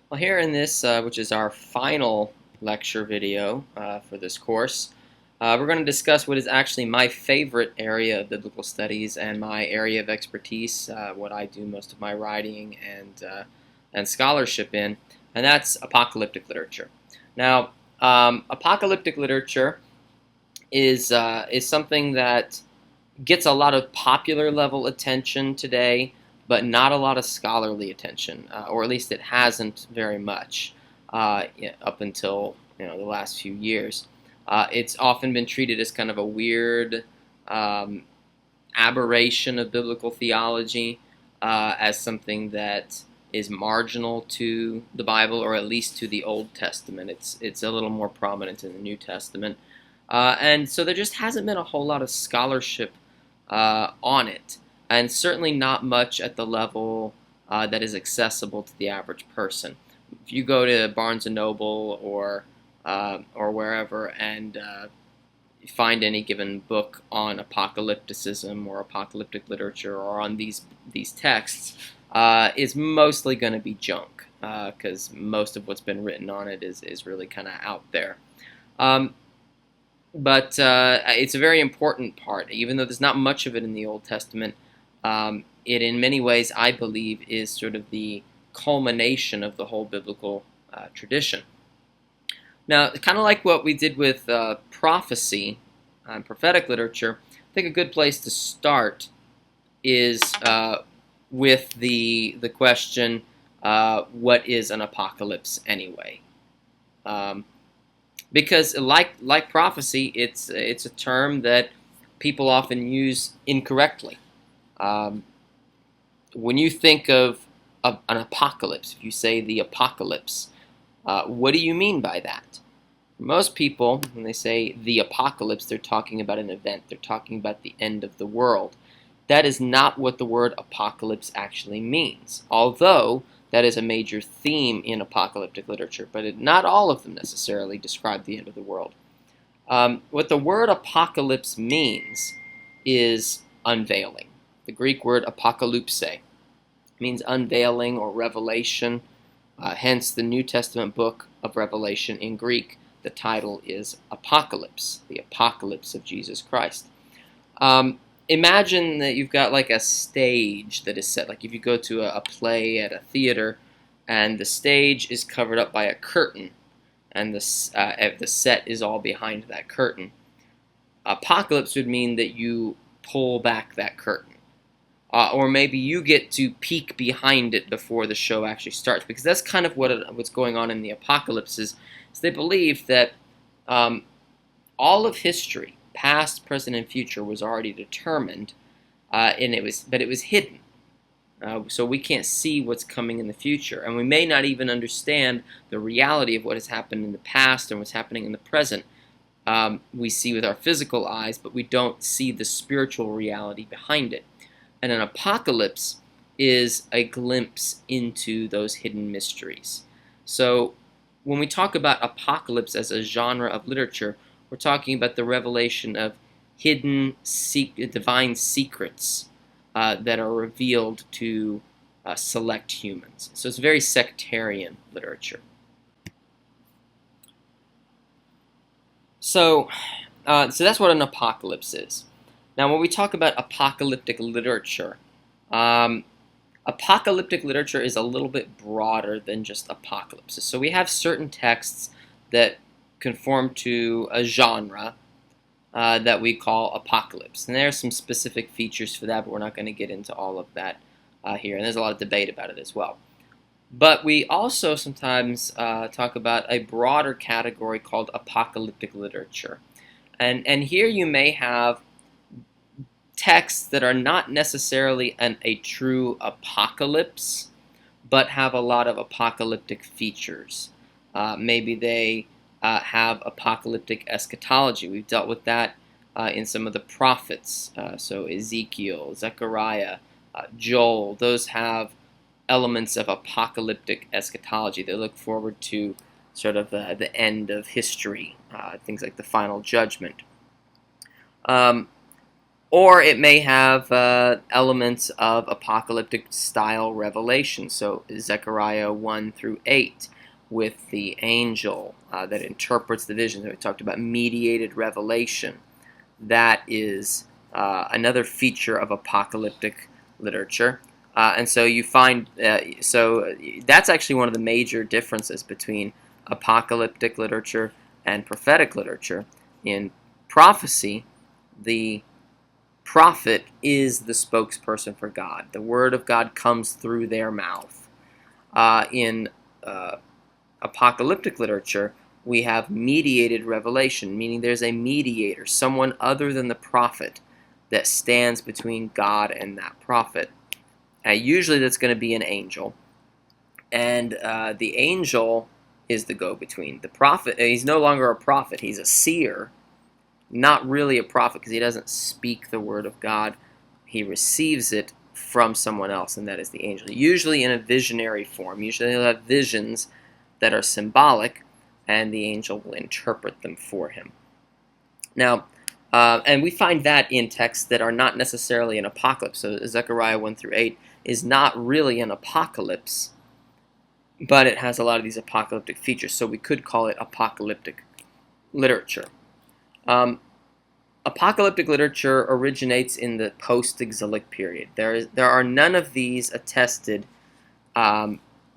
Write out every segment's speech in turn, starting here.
Well, here in this, which is our final lecture video for this course, we're going to discuss what is actually my favorite area of biblical studies and my area of expertise, what I do most of my writing and scholarship in, and that's apocalyptic literature. Now, apocalyptic literature is something that gets a lot of popular level attention today, but not a lot of scholarly attention, or at least it hasn't very much up until the last few years. It's often been treated as kind of a weird um, aberration of biblical theology, as something that is marginal to the Bible, or at least to the Old Testament. It's a little more prominent in the New Testament, and so there just hasn't been a whole lot of scholarship on it, and certainly not much at the level that is accessible to the average person. If you go to Barnes and Noble or wherever and find any given book on apocalypticism or apocalyptic literature or on these texts, is mostly going to be junk, because most of what's been written on it is really kind of out there. Um, but it's a very important part. Even though there's not much of it in the Old Testament, it in many ways, I believe, is sort of the culmination of the whole biblical tradition. Now, kind of like what we did with prophecy and prophetic literature, I think a good place to start is with the question, what is an apocalypse anyway? Because like prophecy, it's a term that people often use incorrectly. Um, when you think of an apocalypse, if you say the apocalypse, what do you mean by that? Most people, when they say the apocalypse, they're talking about an event. They're talking about the end of the world. That is not what the word apocalypse actually means, although that is a major theme in apocalyptic literature, but not all of them necessarily describe the end of the world. What the word apocalypse means is unveiling. The Greek word apokalypse means unveiling or revelation. Hence, the New Testament book of Revelation in Greek, the title is Apocalypse, the Apocalypse of Jesus Christ. Imagine that you've got like a stage that is set. Like if you go to a play at a theater, and the stage is covered up by a curtain, and the set is all behind that curtain. Apocalypse would mean that you pull back that curtain. Or maybe you get to peek behind it before the show actually starts, because that's kind of what's going on in the apocalypse is they believe that all of history, past, present, and future, was already determined, but it was hidden. So we can't see what's coming in the future, and we may not even understand the reality of what has happened in the past and what's happening in the present. We see with our physical eyes, but we don't see the spiritual reality behind it. And an apocalypse is a glimpse into those hidden mysteries. So when we talk about apocalypse as a genre of literature, we're talking about the revelation of hidden divine secrets that are revealed to select humans. So it's very sectarian literature. So that's what an apocalypse is. Now, when we talk about apocalyptic literature, apocalyptic literature is a little bit broader than just apocalypses. So we have certain texts that conform to a genre that we call apocalypse. And there are some specific features for that, but we're not going to get into all of that here. And there's a lot of debate about it as well. But we also sometimes talk about a broader category called apocalyptic literature. And here you may have texts that are not necessarily a true apocalypse, but have a lot of apocalyptic features. Maybe they have apocalyptic eschatology. We've dealt with that in some of the prophets. So Ezekiel, Zechariah, Joel, those have elements of apocalyptic eschatology. They look forward to sort of the end of history, things like the final judgment. or it may have elements of apocalyptic style revelation. So Zechariah 1 through 8 with the angel that interprets the visions. We talked about mediated revelation. That is another feature of apocalyptic literature. And so you find, that's actually one of the major differences between apocalyptic literature and prophetic literature. In prophecy, the prophet is the spokesperson for God. The word of God comes through their mouth. In apocalyptic literature, we have mediated revelation, meaning there's a mediator, someone other than the prophet, that stands between God and that prophet. Usually that's going to be an angel. And the angel is the go-between. The prophet, he's no longer a prophet, he's a seer. Not really a prophet because he doesn't speak the word of God. He receives it from someone else, and that is the angel. Usually in a visionary form. Usually he'll have visions that are symbolic, and the angel will interpret them for him. Now, and we find that in texts that are not necessarily an apocalypse. So Zechariah 1 through 8 is not really an apocalypse, but it has a lot of these apocalyptic features. So we could call it apocalyptic literature. Apocalyptic literature originates in the post-exilic period. There are none of these attested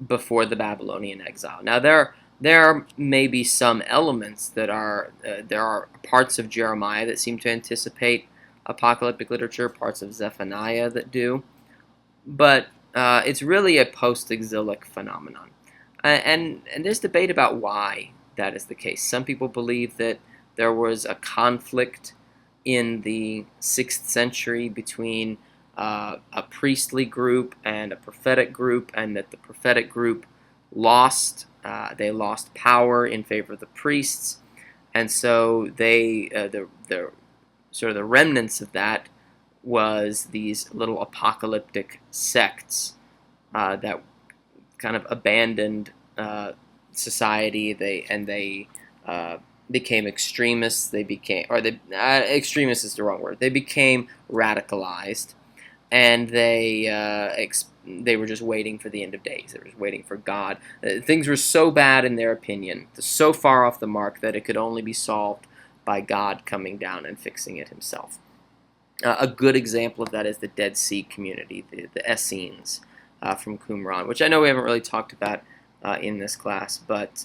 before the Babylonian exile. Now there may be some elements that are there are parts of Jeremiah that seem to anticipate apocalyptic literature, parts of Zephaniah that do, but it's really a post-exilic phenomenon. And there's debate about why that is the case. Some people believe that there was a conflict in the 6th century between a priestly group and a prophetic group, and that the prophetic group lost power in favor of the priests, and so the sort of the remnants of that was these little apocalyptic sects that kind of abandoned society. They became extremists. Extremist is the wrong word. They became radicalized, and they were just waiting for the end of days. They were just waiting for God. Things were so bad in their opinion, so far off the mark, that it could only be solved by God coming down and fixing it himself. A good example of that is the Dead Sea community, the Essenes from Qumran, which I know we haven't really talked about in this class, but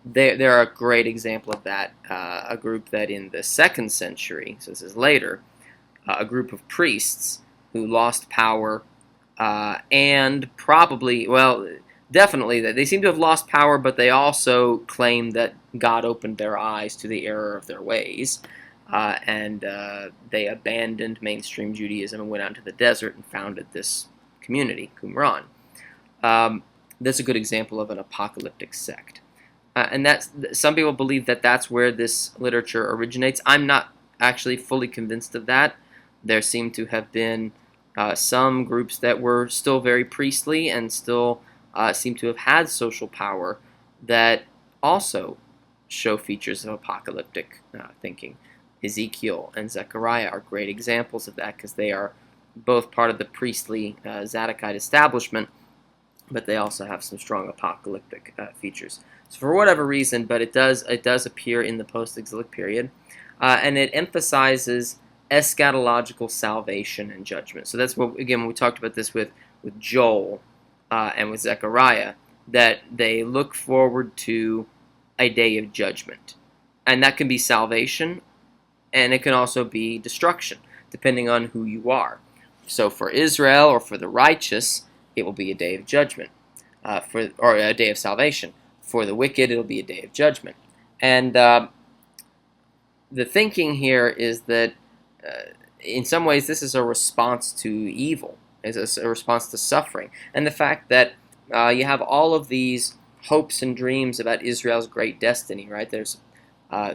they're a great example of that. A group that in the 2nd century, so this is later, a group of priests who lost power and probably, well, definitely, they seem to have lost power, but they also claim that God opened their eyes to the error of their ways, and they abandoned mainstream Judaism and went out into the desert and founded this community, Qumran. That's a good example of an apocalyptic sect. And some people believe that that's where this literature originates. I'm not actually fully convinced of that. There seem to have been some groups that were still very priestly and still seem to have had social power that also show features of apocalyptic thinking. Ezekiel and Zechariah are great examples of that because they are both part of the priestly Zadokite establishment, but they also have some strong apocalyptic features. So for whatever reason, but it does appear in the post-exilic period, and it emphasizes eschatological salvation and judgment. So that's what, again, when we talked about this with Joel and with Zechariah, that they look forward to a day of judgment, and that can be salvation, and it can also be destruction, depending on who you are. So for Israel or for the righteous, it will be a day of judgment, or a day of salvation. For the wicked, it'll be a day of judgment. And the thinking here is that in some ways this is a response to evil, is a response to suffering. And the fact that you have all of these hopes and dreams about Israel's great destiny, right? There's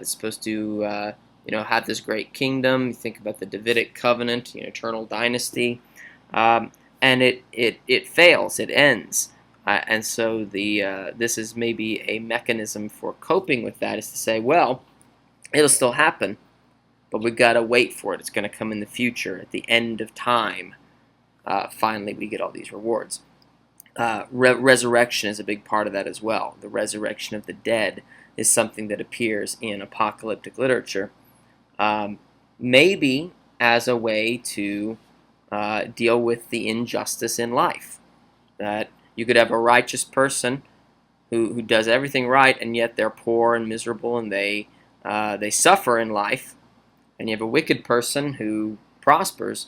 supposed to have this great kingdom. You think about the Davidic covenant, eternal dynasty, and it fails, it ends. And so this is maybe a mechanism for coping with that, is to say, well, it'll still happen, but we've got to wait for it. It's going to come in the future. At the end of time, finally we get all these rewards. Resurrection is a big part of that as well. The resurrection of the dead is something that appears in apocalyptic literature, maybe as a way to deal with the injustice in life. That you could have a righteous person who does everything right, and yet they're poor and miserable, and they suffer in life. And you have a wicked person who prospers.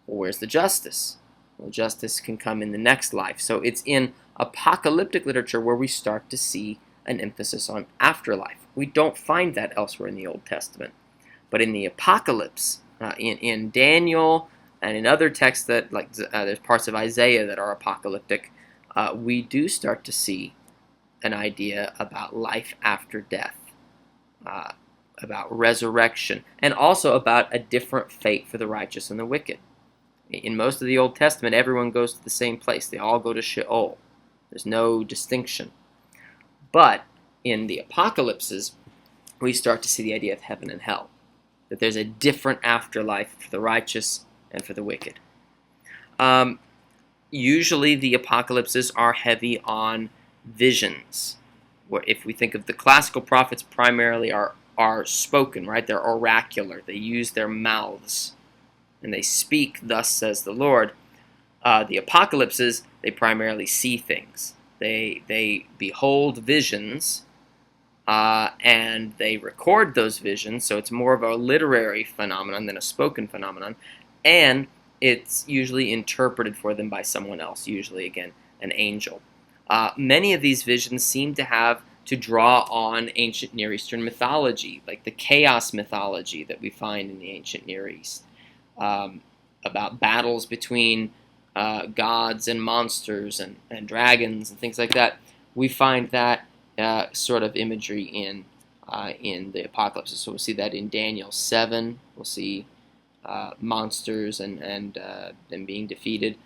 Well, where's the justice? Well, justice can come in the next life. So it's in apocalyptic literature where we start to see an emphasis on afterlife. We don't find that elsewhere in the Old Testament. But in the Apocalypse, in Daniel, and in other texts that, like there's parts of Isaiah that are apocalyptic, we do start to see an idea about life after death, about resurrection, and also about a different fate for the righteous and the wicked. In most of the Old Testament, everyone goes to the same place. They all go to Sheol. There's no distinction. But in the apocalypses, we start to see the idea of heaven and hell, that there's a different afterlife for the righteous and for the wicked. Usually the apocalypses are heavy on visions. If we think of the classical prophets, primarily are spoken, right? They're oracular. They use their mouths, and they speak, thus says the Lord. The apocalypses, they primarily see things. They behold visions, and they record those visions, so it's more of a literary phenomenon than a spoken phenomenon, and it's usually interpreted for them by someone else, usually, again, an angel. Many of these visions seem to have to draw on ancient Near Eastern mythology, like the chaos mythology that we find in the ancient Near East, about battles between gods and monsters and dragons and things like that. We find that sort of imagery in the apocalypse. So we'll see that in Daniel 7. We'll see monsters and them being defeated.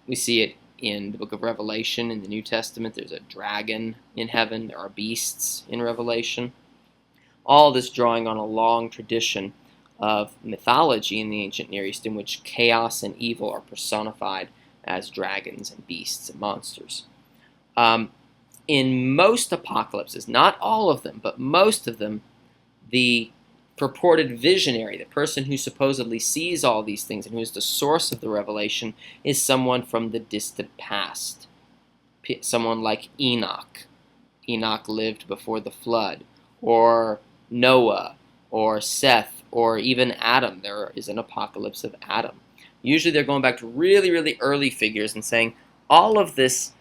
We see it in the book of Revelation in the New Testament. There's a dragon in heaven. There are beasts in Revelation. All this drawing on a long tradition of mythology in the ancient Near East in which chaos and evil are personified as dragons and beasts and monsters. In most apocalypses, not all of them, but most of them, the purported visionary, the person who supposedly sees all these things and who is the source of the revelation, is someone from the distant past. Someone like Enoch. Enoch lived before the flood. Or Noah, or Seth, or even Adam. There is an apocalypse of Adam. Usually they're going back to really, really early figures and saying all of this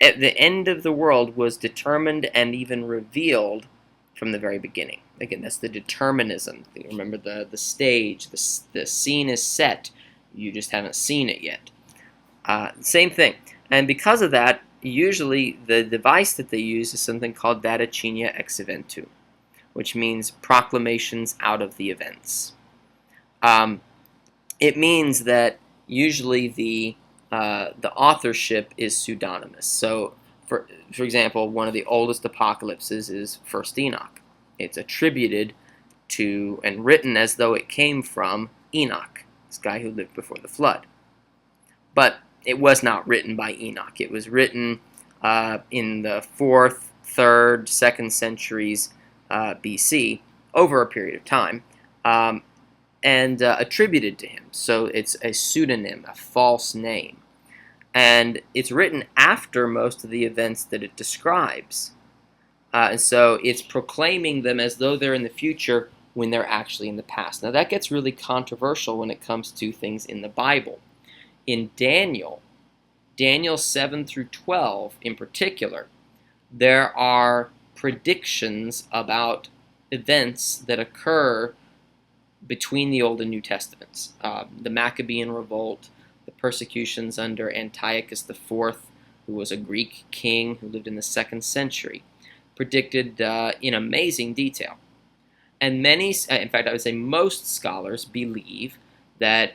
at the end of the world was determined and even revealed from the very beginning. Again, that's the determinism. Remember the stage, the scene is set. You just haven't seen it yet. Same thing. And because of that, usually the device that they use is something called daticinia ex eventu, which means proclamations out of the events. It means that usually the authorship is pseudonymous. So, for example, one of the oldest apocalypses is First Enoch. It's attributed to and written as though it came from Enoch, this guy who lived before the flood. But it was not written by Enoch. It was written in the 4th, 3rd, 2nd centuries BC, over a period of time, and attributed to him. So it's a pseudonym, a false name. And it's written after most of the events that it describes. And so it's proclaiming them as though they're in the future when they're actually in the past. Now that gets really controversial when it comes to things in the Bible. In Daniel 7 through 12 in particular, there are predictions about events that occur between the Old and New Testaments. The Maccabean revolt, the persecutions under Antiochus IV, who was a Greek king who lived in the 2nd century, predicted in amazing detail. And many, in fact, I would say most scholars believe that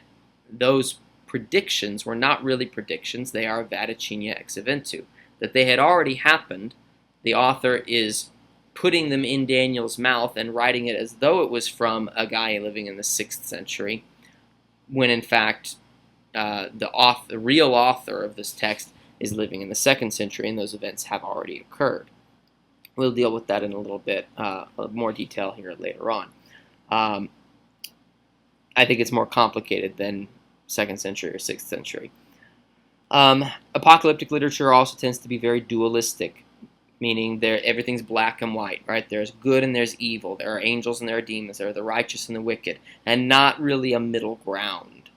those predictions were not really predictions. They are vaticinia ex eventu, that they had already happened. The author is putting them in Daniel's mouth and writing it as though it was from a guy living in the 6th century, when in fact the real author of this text is living in the 2nd century, and those events have already occurred. We'll deal with that in a little bit more detail here later on. I think it's more complicated than 2nd century or 6th century. Apocalyptic literature also tends to be very dualistic, meaning everything's black and white, right? There's good and there's evil. There are angels and there are demons. There are the righteous and the wicked, and not really a middle ground.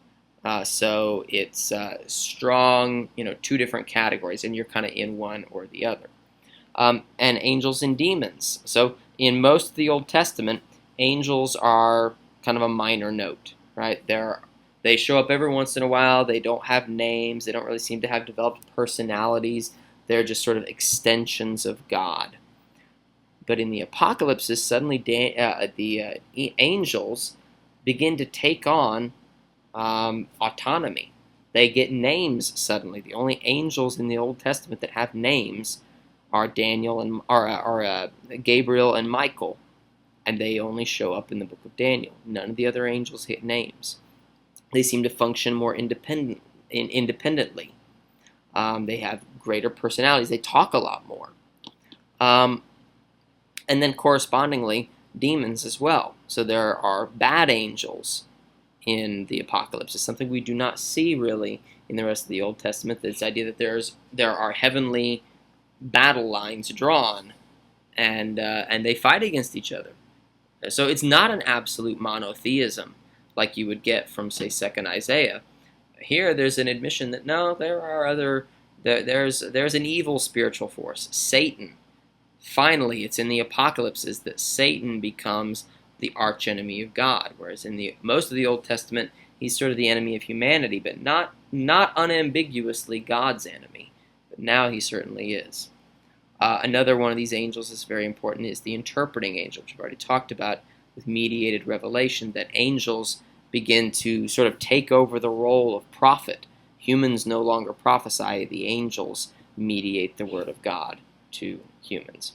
So it's strong, two different categories, and you're kind of in one or the other. And angels and demons. So in most of the Old Testament, angels are kind of a minor note, right? They show up every once in a while. They don't have names. They don't really seem to have developed personalities. They're just sort of extensions of God. But in the apocalypse, suddenly the angels begin to take on autonomy. They get names suddenly. The only angels in the Old Testament that have names are Gabriel and Michael, and they only show up in the book of Daniel. None of the other angels get names. They seem to function more independently. They have greater personalities. They talk a lot more. And then correspondingly, demons as well. So there are bad angels in the apocalypse. It's something we do not see really in the rest of the Old Testament. This idea that there are heavenly battle lines drawn, and they fight against each other. So it's not an absolute monotheism like you would get from, say, 2nd Isaiah. Here there's an admission that no, there are there's an evil spiritual force, Satan. Finally, it's in the apocalypses that Satan becomes the archenemy of God, whereas in most of the Old Testament, he's sort of the enemy of humanity, but not unambiguously God's enemy. But now he certainly is. Another one of these angels is very important, is the interpreting angel, which we've already talked about with mediated revelation, that angels begin to sort of take over the role of prophet. Humans no longer prophesy, the angels mediate the word of God to humans.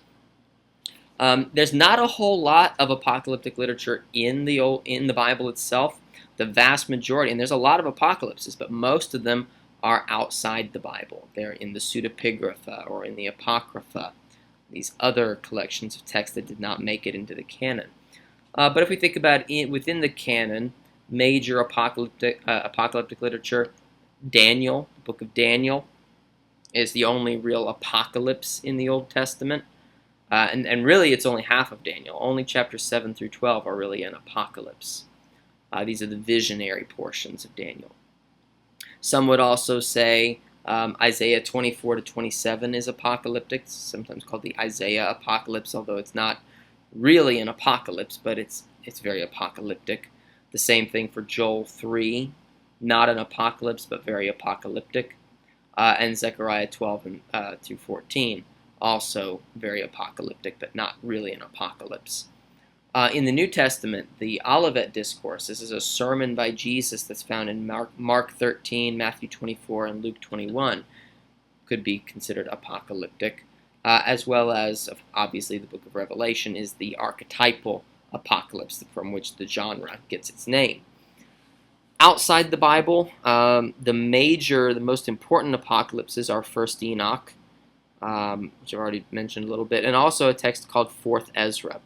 There's not a whole lot of apocalyptic literature in the Bible itself. The vast majority, and there's a lot of apocalypses, but most of them are outside the Bible. They're in the pseudepigrapha or in the apocrypha, these other collections of texts that did not make it into the canon. But if we think about it within the canon, major apocalyptic literature, Daniel, the book of Daniel, is the only real apocalypse in the Old Testament. And really, it's only half of Daniel. Only chapters 7 through 12 are really an apocalypse. These are the visionary portions of Daniel. Some would also say Isaiah 24 to 27 is apocalyptic. It's sometimes called the Isaiah apocalypse, although it's not really an apocalypse, but it's very apocalyptic. The same thing for Joel 3, not an apocalypse, but very apocalyptic. And Zechariah 12 through 14, also very apocalyptic, but not really an apocalypse. In the New Testament, the Olivet Discourse, this is a sermon by Jesus that's found in Mark 13, Matthew 24, and Luke 21, could be considered apocalyptic, as well as, obviously, the book of Revelation is the archetypal apocalypse from which the genre gets its name. Outside the Bible, the most important apocalypses are 1st Enoch, which I've already mentioned a little bit, and also a text called 4th Ezra,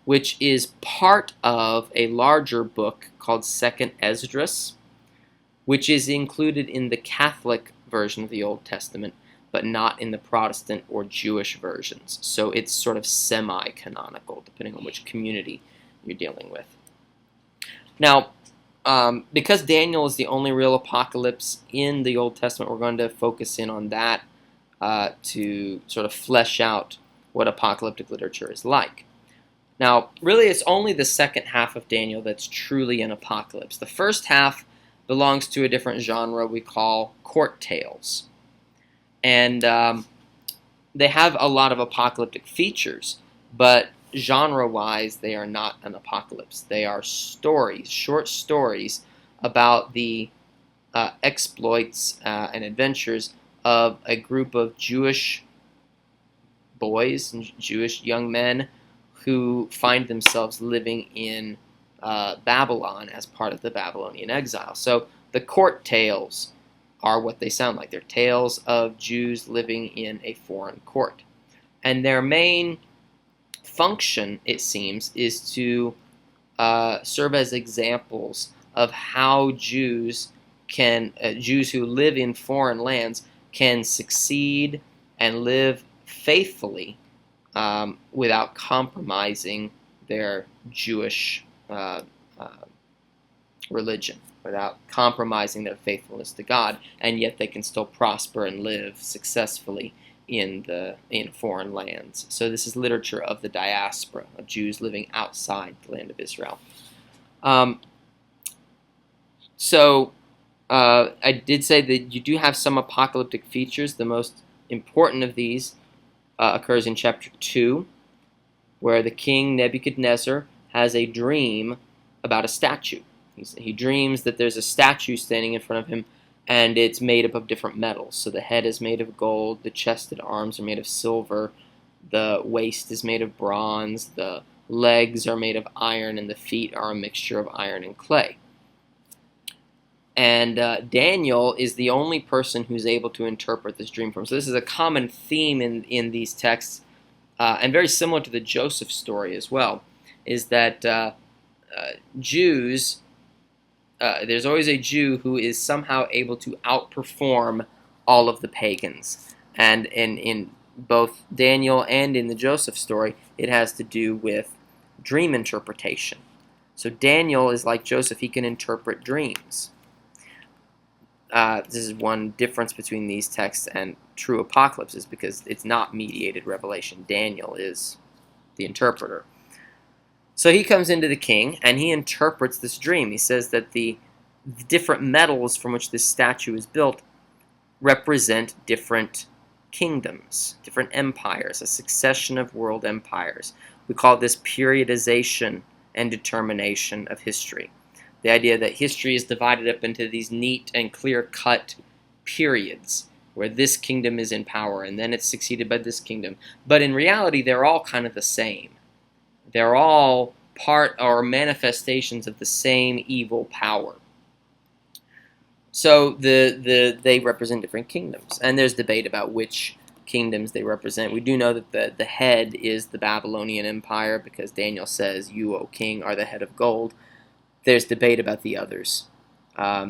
which is part of a larger book called 2nd Esdras, which is included in the Catholic version of the Old Testament, but not in the Protestant or Jewish versions. So it's sort of semi-canonical, depending on which community you're dealing with. Now, because Daniel is the only real apocalypse in the Old Testament, we're going to focus in on that to sort of flesh out what apocalyptic literature is like. Now, really, it's only the second half of Daniel that's truly an apocalypse. The first half belongs to a different genre we call court tales. And they have a lot of apocalyptic features, but genre-wise, they are not an apocalypse. They are stories, short stories about the exploits and adventures of a group of Jewish boys and Jewish young men who find themselves living in Babylon as part of the Babylonian exile. So the court tales are what they sound like. They're tales of Jews living in a foreign court. And their main function, it seems, is to serve as examples of how Jews who live in foreign lands can succeed and live faithfully without compromising their Jewish religion, without compromising their faithfulness to God, and yet they can still prosper and live successfully in foreign lands. So this is literature of the diaspora, of Jews living outside the land of Israel. I did say that you do have some apocalyptic features. The most important of these occurs in chapter 2, where the king Nebuchadnezzar has a dream about a statue. He dreams that there's a statue standing in front of him, and it's made up of different metals. So the head is made of gold, the chest and arms are made of silver, the waist is made of bronze, the legs are made of iron, and the feet are a mixture of iron and clay. And Daniel is the only person who's able to interpret this dream for him. So this is a common theme in these texts, and very similar to the Joseph story as well, is that Jews, there's always a Jew who is somehow able to outperform all of the pagans. And in both Daniel and in the Joseph story, it has to do with dream interpretation. So Daniel is like Joseph, he can interpret dreams. This is one difference between these texts and true apocalypses, because it's not mediated revelation. Daniel is the interpreter. So he comes into the king, and he interprets this dream. He says that the different metals from which this statue is built represent different kingdoms, different empires, a succession of world empires. We call this periodization and determination of history. The idea that history is divided up into these neat and clear-cut periods where this kingdom is in power and then it's succeeded by this kingdom. But in reality, they're all kind of the same. They're all part or manifestations of the same evil power. So they represent different kingdoms, and there's debate about which kingdoms they represent. We do know that the head is the Babylonian Empire, because Daniel says, "You, O king, are the head of gold." There's debate about the others.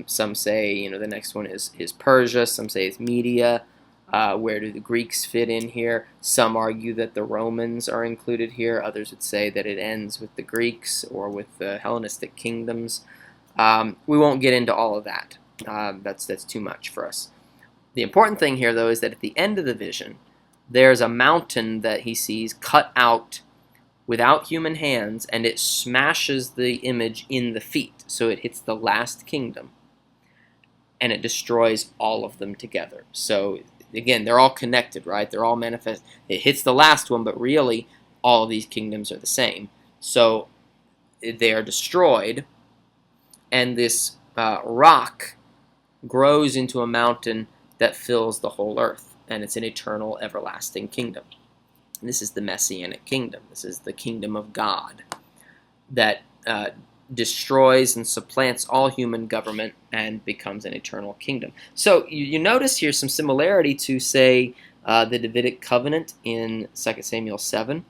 Some say, the next one is Persia. Some say it's Media. Where do the Greeks fit in here? Some argue that the Romans are included here. Others would say that it ends with the Greeks or with the Hellenistic kingdoms. We won't get into all of that. That's too much for us. The important thing here, though, is that at the end of the vision, there's a mountain that he sees cut out without human hands, and it smashes the image in the feet. So it hits the last kingdom, and it destroys all of them together. So again, they're all connected, right? They're all manifest. It hits the last one, but really all of these kingdoms are the same. So they are destroyed, and this rock grows into a mountain that fills the whole earth, and it's an eternal, everlasting kingdom. And this is the Messianic kingdom. This is the kingdom of God that destroys and supplants all human government and becomes an eternal kingdom. So you notice here some similarity to, say, the Davidic covenant in 2 Samuel 7.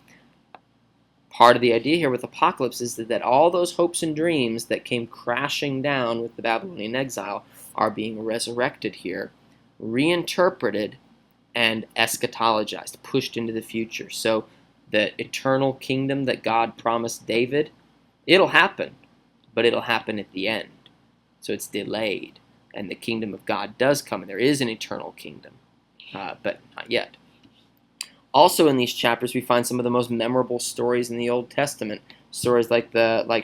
Part of the idea here with Apocalypse is that all those hopes and dreams that came crashing down with the Babylonian exile are being resurrected here, reinterpreted, and eschatologized, pushed into the future. So the eternal kingdom that God promised David, it'll happen, but it'll happen at the end. So it's delayed, and the kingdom of God does come, and there is an eternal kingdom, but not yet. Also in these chapters, we find some of the most memorable stories in the Old Testament. Stories like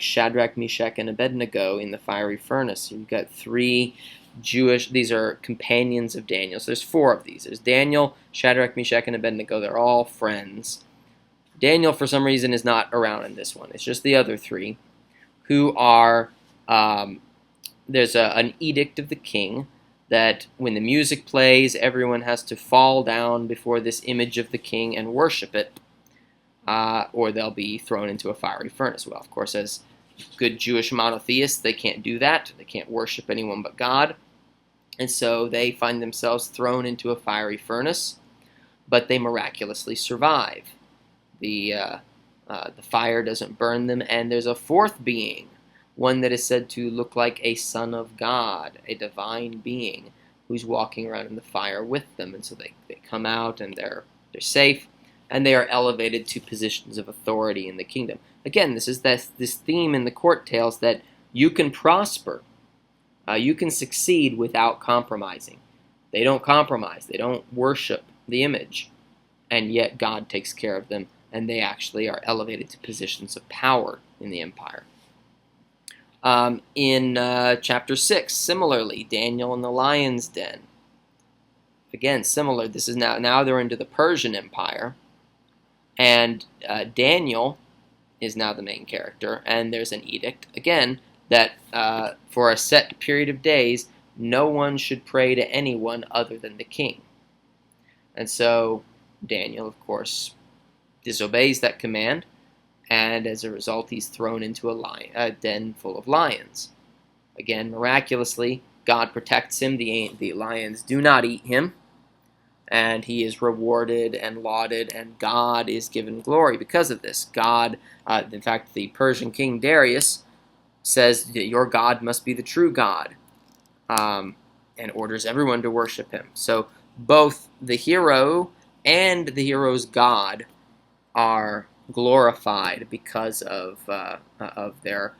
Shadrach, Meshach, and Abednego in the fiery furnace. You've got three Jewish, these are companions of Daniel. So there's four of these. There's Daniel, Shadrach, Meshach, and Abednego. They're all friends. Daniel, for some reason, is not around in this one. It's just the other three who are, there's an edict of the king that when the music plays, everyone has to fall down before this image of the king and worship it. or they'll be thrown into a fiery furnace. Well, of course, as good Jewish monotheists, they can't do that. They can't worship anyone but God. And so they find themselves thrown into a fiery furnace, but they miraculously survive. The fire doesn't burn them, and there's a fourth being, one that is said to look like a son of God, a divine being, who's walking around in the fire with them. And so they come out, and they're safe, and they are elevated to positions of authority in the kingdom. Again, this is this theme in the court tales that you can prosper, you can succeed without compromising. They don't compromise. They don't worship the image, and yet God takes care of them, and they actually are elevated to positions of power in the empire. In chapter 6, similarly, Daniel in the lion's den. Again, similar. This is now they're into the Persian Empire, and Daniel is now the main character, and there's an edict, again, that for a set period of days, no one should pray to anyone other than the king. And so Daniel, of course, disobeys that command, and as a result, he's thrown into a den full of lions. Again, miraculously, God protects him. The lions do not eat him, and he is rewarded and lauded, and God is given glory because of this. God, in fact, the Persian king Darius says that your God must be the true God, and orders everyone to worship him. So both the hero and the hero's God are glorified because of their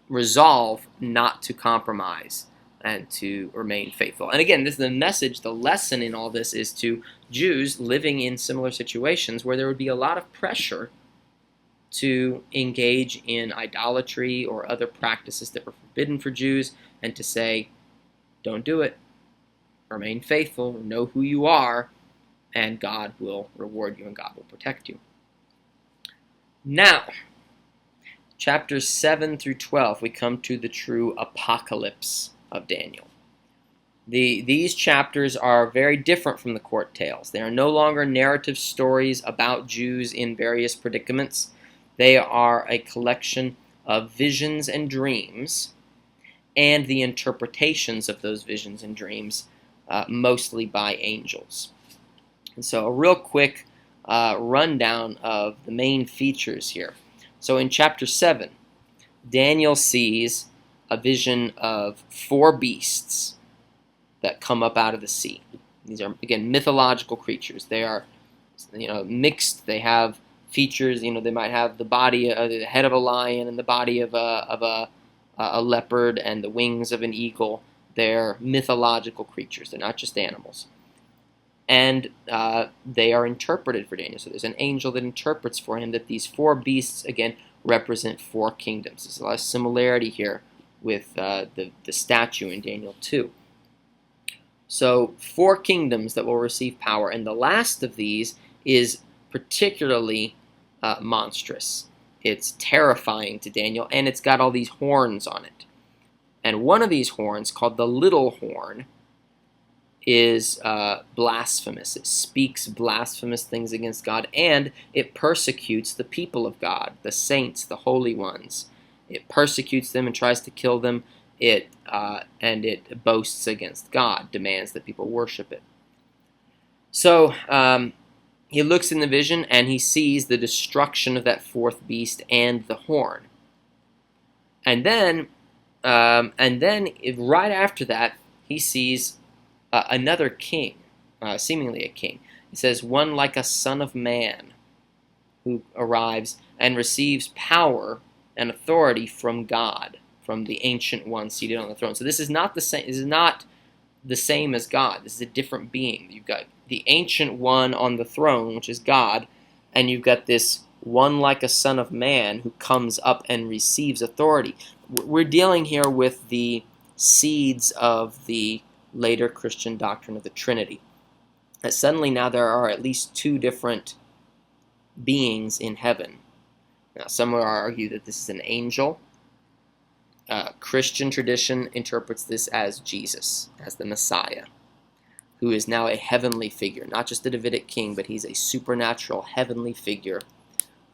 resolve not to compromise and to remain faithful. And again, this is the message, the lesson in all this is to Jews living in similar situations where there would be a lot of pressure to engage in idolatry or other practices that were forbidden for Jews, and to say, don't do it, remain faithful, know who you are, and God will reward you and God will protect you. Now, chapters 7 through 12, we come to the true apocalypse of Daniel. These chapters are very different from the court tales. They are no longer narrative stories about Jews in various predicaments. They are a collection of visions and dreams, and the interpretations of those visions and dreams, mostly by angels. And so a real quick rundown of the main features here. So in chapter 7, Daniel sees a vision of 4 beasts that come up out of the sea. These are, again, mythological creatures. They are, mixed. They have features. They might have the body, the head of a lion, and the body of a leopard, and the wings of an eagle. They're mythological creatures. They're not just animals. And they are interpreted for Daniel. So there's an angel that interprets for him that these 4 beasts, again, represent 4 kingdoms. There's a lot of similarity here with the statue in Daniel 2. So 4 kingdoms that will receive power, and the last of these is particularly monstrous. It's terrifying to Daniel, and it's got all these horns on it. And one of these horns, called the little horn, is blasphemous. It speaks blasphemous things against God, and it persecutes the people of God, the saints, the holy ones. It persecutes them and tries to kill them. And it boasts against God, demands that people worship it. So he looks in the vision, and he sees the destruction of that 4th beast and the horn. And then right after that, he sees another king, seemingly a king. It says, one like a son of man, who arrives and receives power and authority from God, from the ancient one seated on the throne. So this is not the same. This is not the same as God. This is a different being. You've got the ancient one on the throne, which is God, and you've got this one like a son of man who comes up and receives authority. We're dealing here with the seeds of the later Christian doctrine of the Trinity. That suddenly now there are at least 2 different beings in heaven. Now some will argue that this is an angel. Christian tradition interprets this as Jesus, as the Messiah, who is now a heavenly figure, not just a Davidic king, but he's a supernatural heavenly figure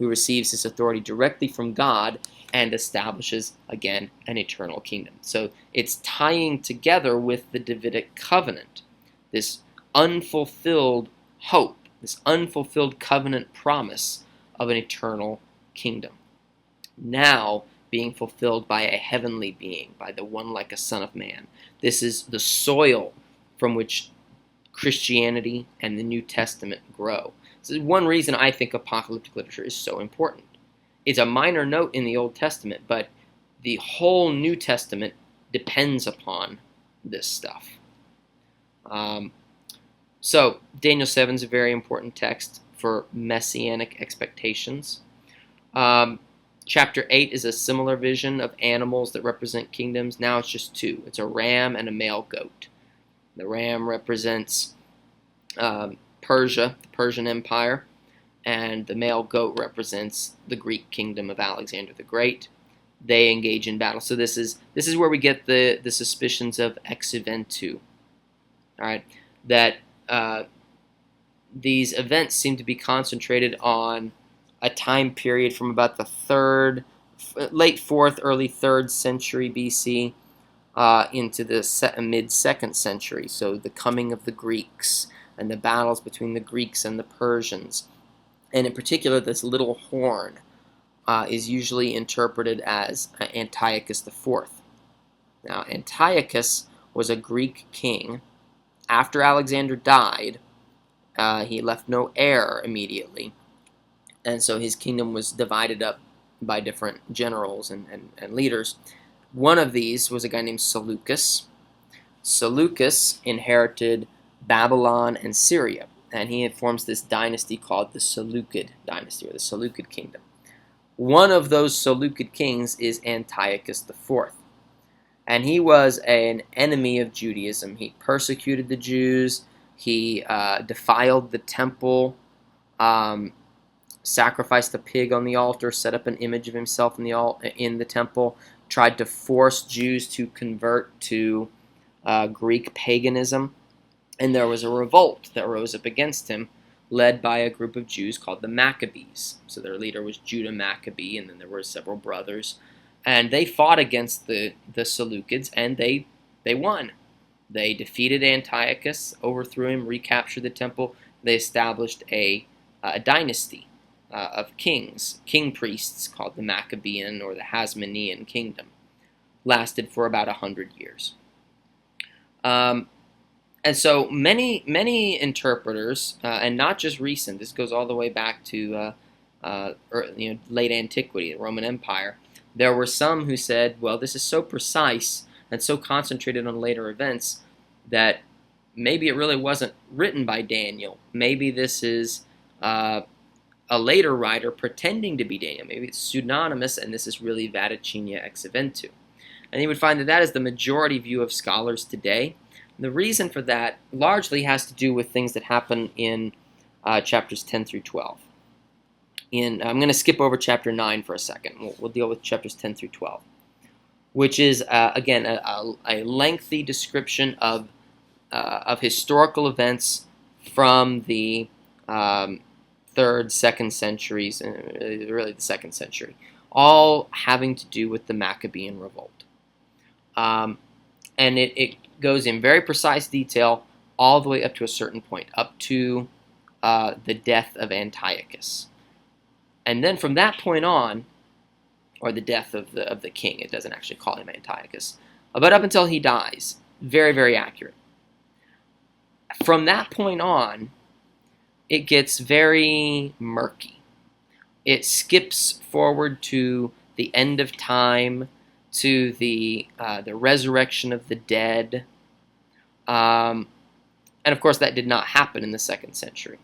who receives his authority directly from God and establishes, again, an eternal kingdom. So it's tying together with the Davidic covenant, this unfulfilled hope, this unfulfilled covenant promise of an eternal kingdom, now being fulfilled by a heavenly being, by the one like a Son of Man. This is the soil from which Christianity and the New Testament grow. This is one reason I think apocalyptic literature is so important. It's a minor note in the Old Testament, but the whole New Testament depends upon this stuff. So Daniel 7 is a very important text for messianic expectations. Chapter 8 is a similar vision of animals that represent kingdoms. Now it's just two. It's a ram and a male goat. The ram represents Persia, the Persian Empire, and the male goat represents the Greek kingdom of Alexander the Great. They engage in battle. So this is where we get the suspicions of ex eventu. All right, that these events seem to be concentrated on a time period from about the late 4th, early 3rd century BC into the mid-2nd century. So the coming of the Greeks and the battles between the Greeks and the Persians. And in particular, this little horn is usually interpreted as Antiochus IV. Now, Antiochus was a Greek king. After Alexander died, he left no heir immediately. And so his kingdom was divided up by different generals and leaders. One of these was a guy named Seleucus. Seleucus inherited Babylon and Syria, and he forms this dynasty called the Seleucid dynasty, or the Seleucid kingdom. One of those Seleucid kings is Antiochus IV, and he was an enemy of Judaism. He persecuted the Jews, he defiled the temple, sacrificed a pig on the altar, set up an image of himself in the temple, tried to force Jews to convert to Greek paganism, and there was a revolt that rose up against him, led by a group of Jews called the Maccabees. So their leader was Judah Maccabee, and then there were several brothers, and they fought against the Seleucids, and they won. They defeated Antiochus, overthrew him, recaptured the temple. They established a dynasty of kings, king priests called the Maccabean or the Hasmonean kingdom. Lasted for about 100 years. And so many interpreters, and not just recent, this goes all the way back to late antiquity, the Roman Empire, there were some who said, well, this is so precise and so concentrated on later events that maybe it really wasn't written by Daniel. Maybe this is a later writer pretending to be Daniel. Maybe it's pseudonymous, and this is really Vaticinia ex eventu. And you would find that that is the majority view of scholars today. The reason for that largely has to do with things that happen in chapters 10 through 12. I'm going to skip over chapter 9 for a second. We'll deal with chapters 10 through 12, which is, again, a lengthy description of historical events from the 3rd, 2nd centuries, really the 2nd century, all having to do with the Maccabean revolt. And it goes in very precise detail all the way up to a certain point, up to the death of Antiochus. And then from that point on, or the death of the king, it doesn't actually call him Antiochus, but up until he dies, very, very accurate. From that point on, it gets very murky. It skips forward to the end of time, to the resurrection of the dead, and of course that did not happen in the 2nd century.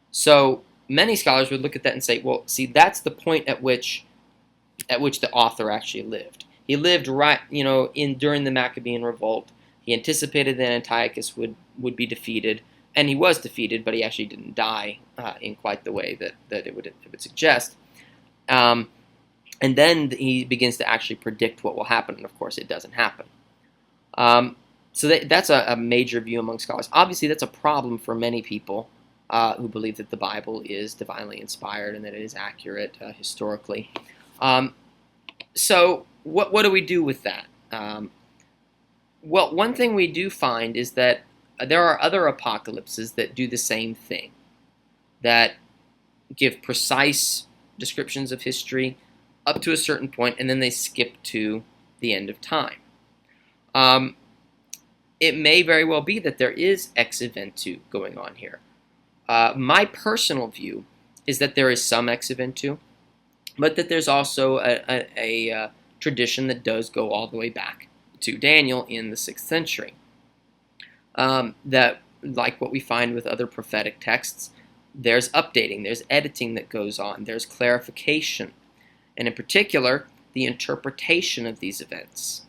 So many scholars would look at that and say, well, see, that's the point at which the author actually lived. He lived right, during the Maccabean revolt. He anticipated that Antiochus would be defeated, and he was defeated, but he actually didn't die in quite the way that it would suggest. And then he begins to actually predict what will happen, and of course it doesn't happen. So that's a major view among scholars. Obviously, that's a problem for many people who believe that the Bible is divinely inspired and that it is accurate historically. So what do we do with that? Well, one thing we do find is that there are other apocalypses that do the same thing, that give precise descriptions of history up to a certain point, and then they skip to the end of time. It may very well be that there is ex eventu going on here. My personal view is that there is some ex eventu, but that there's also a tradition that does go all the way back to Daniel in the 6th century. That, like what we find with other prophetic texts, there's updating, there's editing that goes on, there's clarification, and in particular, the interpretation of these events.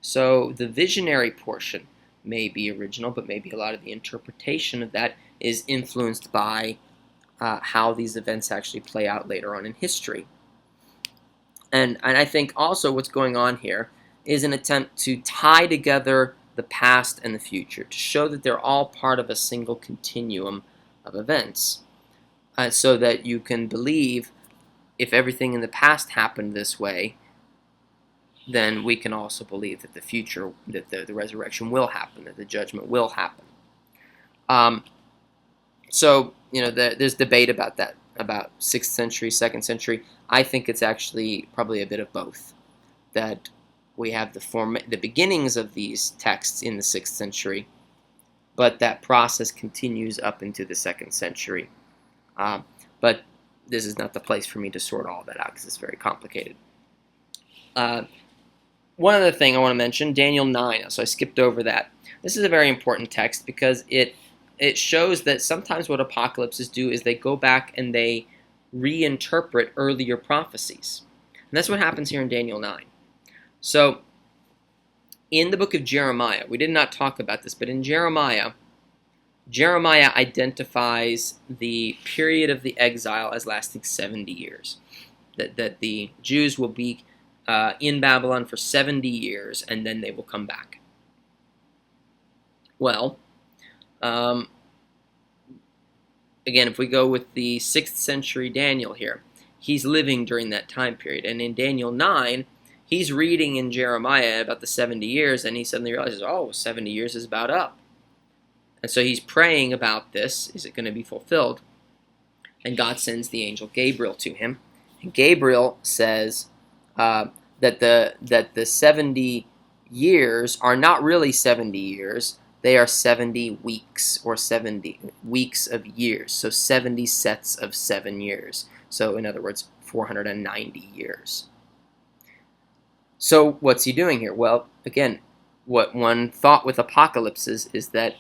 So the visionary portion may be original, but maybe a lot of the interpretation of that is influenced by how these events actually play out later on in history. And I think also what's going on here is an attempt to tie together the past and the future, to show that they're all part of a single continuum of events, so that you can believe if everything in the past happened this way, then we can also believe that the future, that the resurrection will happen, that the judgment will happen. So, there's debate about that, about 6th century, 2nd century. I think it's actually probably a bit of both, that we have the beginnings of these texts in the 6th century, but that process continues up into the 2nd century. But this is not the place for me to sort all that out because it's very complicated. One other thing I want to mention, Daniel 9. So I skipped over that. This is a very important text because it shows that sometimes what apocalypses do is they go back and they reinterpret earlier prophecies. And that's what happens here in Daniel 9. So in the book of Jeremiah, we did not talk about this, but in Jeremiah identifies the period of the exile as lasting 70 years. That the Jews will be in Babylon for 70 years, and then they will come back. Well, again, if we go with the 6th century Daniel here, he's living during that time period. And in Daniel 9, he's reading in Jeremiah about the 70 years, and he suddenly realizes, 70 years is about up. And so he's praying about this. Is it going to be fulfilled? And God sends the angel Gabriel to him. And Gabriel says that the 70 years are not really 70 years. They are 70 weeks, or 70 weeks of years. So 70 sets of 7 years. So in other words, 490 years. So what's he doing here? Well, again, what one thought with apocalypses is that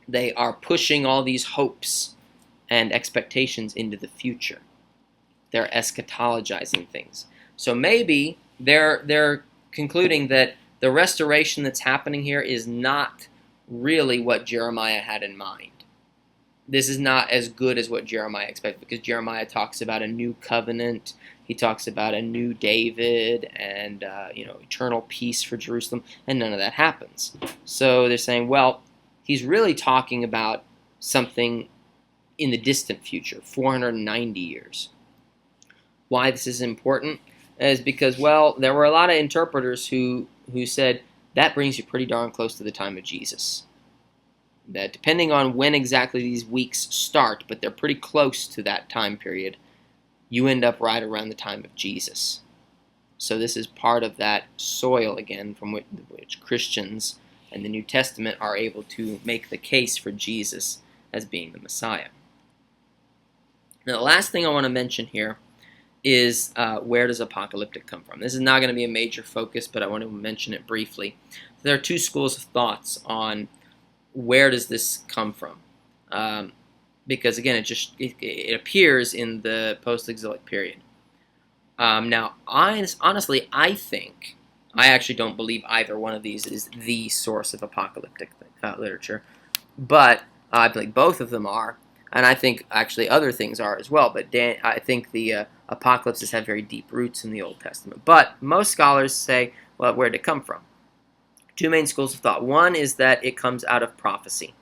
they are pushing all these hopes and expectations into the future. They're eschatologizing things. So maybe they're concluding that the restoration that's happening here is not really what Jeremiah had in mind. This is not as good as what Jeremiah expected, because Jeremiah talks about a new covenant. He talks about a new David and eternal peace for Jerusalem, and none of that happens. So they're saying, well, he's really talking about something in the distant future, 490 years. Why this is important is because, well, there were a lot of interpreters who said that brings you pretty darn close to the time of Jesus. That depending on when exactly these weeks start, but they're pretty close to that time period, you end up right around the time of Jesus. So this is part of that soil, again, from which Christians and the New Testament are able to make the case for Jesus as being the Messiah. Now, the last thing I want to mention here is where does apocalyptic come from? This is not going to be a major focus, but I want to mention it briefly. There are two schools of thoughts on where does this come from, because again, it appears in the post-exilic period. Now, honestly, I actually don't believe either one of these is the source of apocalyptic literature, but I believe both of them are, and I think actually other things are as well. But I think the apocalypses have very deep roots in the Old Testament. But most scholars say, well, where did it come from? Two main schools of thought. One is that it comes out of prophecy,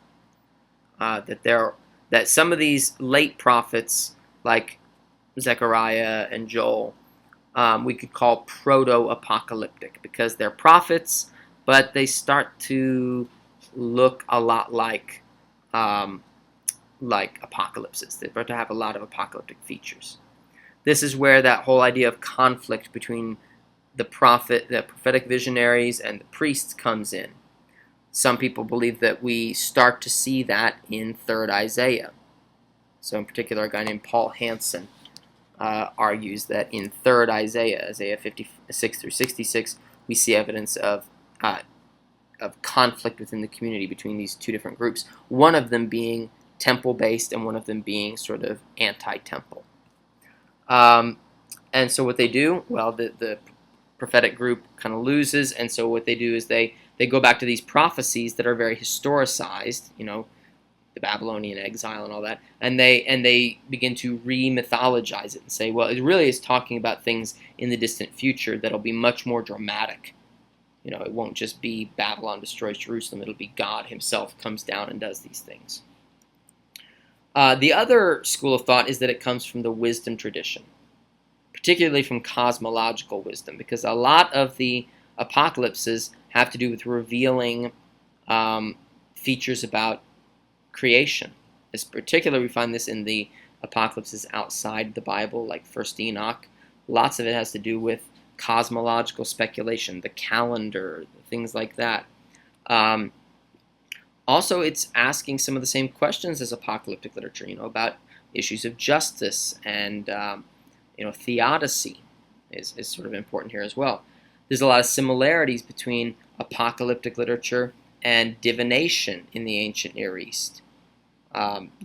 that there that some of these late prophets, like Zechariah and Joel, we could call proto-apocalyptic, because they're prophets, but they start to look a lot like apocalypses. They start to have a lot of apocalyptic features. This is where that whole idea of conflict between the prophetic visionaries, and the priests comes in. Some people believe that we start to see that in 3rd Isaiah. So in particular, a guy named Paul Hansen argues that in 3rd Isaiah, Isaiah 56 through 66, we see evidence of conflict within the community between these two different groups, one of them being temple-based and one of them being sort of anti-temple. And so what they do, well, the prophetic group kind of loses, and so what they do is they go back to these prophecies that are very historicized, the Babylonian exile and all that, and they begin to re-mythologize it and say, well, it really is talking about things in the distant future that'll be much more dramatic. It won't just be Babylon destroys Jerusalem, it'll be God himself comes down and does these things. The other school of thought is that it comes from the wisdom tradition, particularly from cosmological wisdom, because a lot of the apocalypses have to do with revealing features about creation. In particular, we find this in the apocalypses outside the Bible, like 1st Enoch. Lots of it has to do with cosmological speculation, the calendar, things like that. Also, it's asking some of the same questions as apocalyptic literature, about issues of justice and theodicy is sort of important here as well. There's a lot of similarities between apocalyptic literature and divination in the ancient Near East.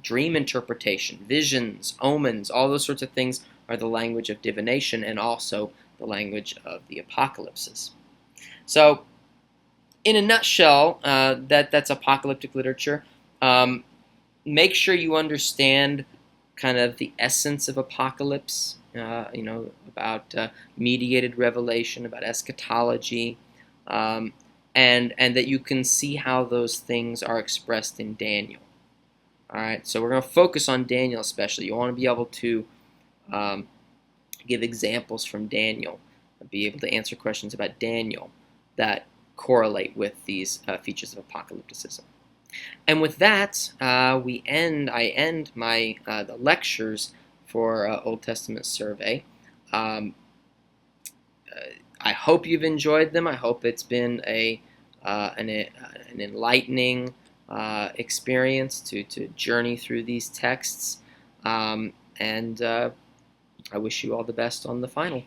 Dream interpretation, visions, omens, all those sorts of things are the language of divination and also the language of the apocalypses. So, in a nutshell, that's apocalyptic literature. Make sure you understand kind of the essence of apocalypse, about mediated revelation, about eschatology, and that you can see how those things are expressed in Daniel. All right, so we're going to focus on Daniel especially. You want to be able to give examples from Daniel, and be able to answer questions about Daniel that correlate with these features of apocalypticism. And with that, I end my the lectures for Old Testament survey. I hope you've enjoyed them. I hope it's been an enlightening experience to journey through these texts. And I wish you all the best on the final.